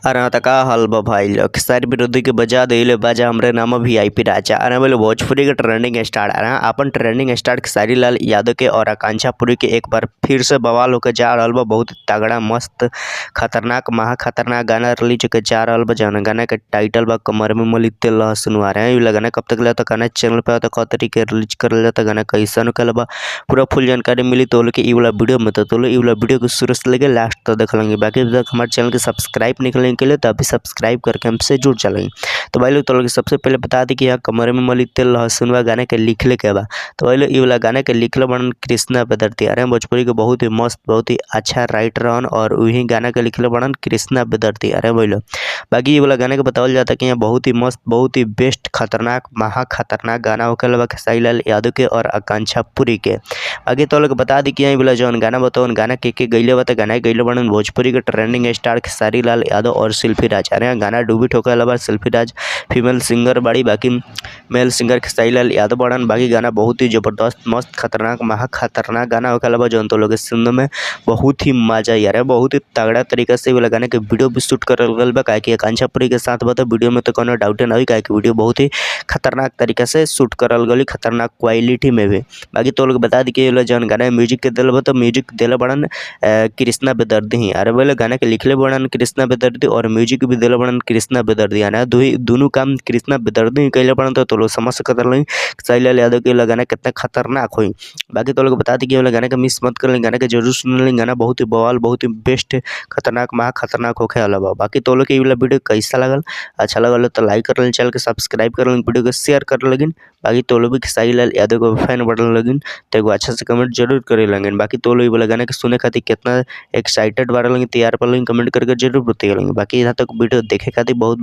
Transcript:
अरे तका हल बा भाई लोग सर विरोधी के बजा दिले बाजा हमरे नाम वीआईपी राजा। अरे बोले भोजपुरी के ट्रेंडिंग स्टार आ रहा अपन ट्रेंडिंग स्टार खेसारी लाल यादव के और आकांक्षा पुरी के एक बार फिर से बवाल होकर जा रहा बा। बहुत तगड़ा मस्त खतरनाक महा खतरनाक गाना रिलीज होकर जा रहा बा। जौन गाना के टाइटल बा कमर में मली तेल लहसुन आ रहे हैं। ये गाना कब तक ले तो गाना चैनल पे तो कत तरीके रिलीज कर जाता गाना कैसन कल बा पूरा फुल जानकारी मिली तो के ई वाला वीडियो में तो ये वाला वीडियो को शुरू से लेके लास्ट तक देख लेंगे। बाकी तक हमारे चैनल के सब्सक्राइब निकलेंगे के लिए तो अभी सब्सक्राइब करके हमसे जुड़ चलेंगे। तो भाई लोग तो लोग सबसे पहले बता दी कि यहाँ कमरे में मली तेल लहसुन गाने के लिखले के बा। तो भाई लोग ये वाला गाने के लिखले बन कृष्णा बेदर्दी आ रहे हैं। भोजपुरी के बहुत ही मस्त बहुत ही अच्छा राइटर हन और वही गाना के लिखले बनन कृष्णा बेदर्दी आ रहे हैं भाई लोग। बाकी ये वाला गाने के बतावल जाता है कि यहाँ बहुत ही मस्त बहुत ही बेस्ट खतरनाक महा खतरनाक गाना होकर बा खेसारी लाल यादव के और आकांक्षा पुरी के। आगे तो लोग बता दी कि यहाँ वाला जौन गाना बताओ गाना के गईले बता गाना गईले बनन भोजपुरी के ट्रेंडिंग स्टार खेसारी लाल यादव और शिल्पी राज। अरे गाना डूबी ठोके वाला शिल्पी राज फीमेल सिंगर बाड़ी बाकी मेल सिंगर खेसारी लाल यादव बड़न। बाकी गाना बहुत ही जबरदस्त मस्त खतरनाक महा खतरनाक गाना होके अलावा जौन तो लोग सुनने में बहुत ही मजा आ रहा है। बहुत ही तगड़ा तरीका से वाला गाने के वीडियो भी शूट करल गल बा काहे कि आकांक्षा पुरी के साथ बता वीडियो में तो कोनो डाउट नहीं काहे कि वीडियो बहुत ही खतरनाक तरीका से शूट करल गली खतरनाक क्वालिटी में भी। बाकी तो लोग बता दी कि जौन गाना म्यूजिक के दिल बा तो म्यूजिक दिल बड़न कृष्णा बेदर्दी ही। अरे बोले गाना के लिखले बड़न कृष्णा बेदर्दी और म्यूजिक भी दिल बड़न कृष्णा बेदर्दी आना दोनों काम कृष्णा बेदर्दी ही कैले बड़न तो लोग समझ सकते रही खेसारी लाल यादव के गाना कितना खतरनाक हुई। बाकी तो लोग बता दी कि वाला गाना का मिस मत कर लें गाना के जरूर सुन लें। गाना बहुत ही बवाल बहुत ही बेस्ट खतरनाक महा खतरनाक होके अलावा। बाकी तो लोग के वाला वीडियो कैसा लगल अच्छा लगल तो लाइक कर लें चैनल के सब्सक्राइब कर लें वीडियो को शेयर कर लेकिन। बाकी तो लोग भी खेसारी लाल यादव को फैन बढ़ल लगिन तो एगो अच्छा से कमेंट जरूर करे लगे। बाकी तो लोग वाला गाना के सुने खातिर कितना एक्साइटेड बारह लगे तैयार पर लगे कमेंट करके जरूर बताइए। बाकी यहाँ तक वीडियो देखे खातिर बहुत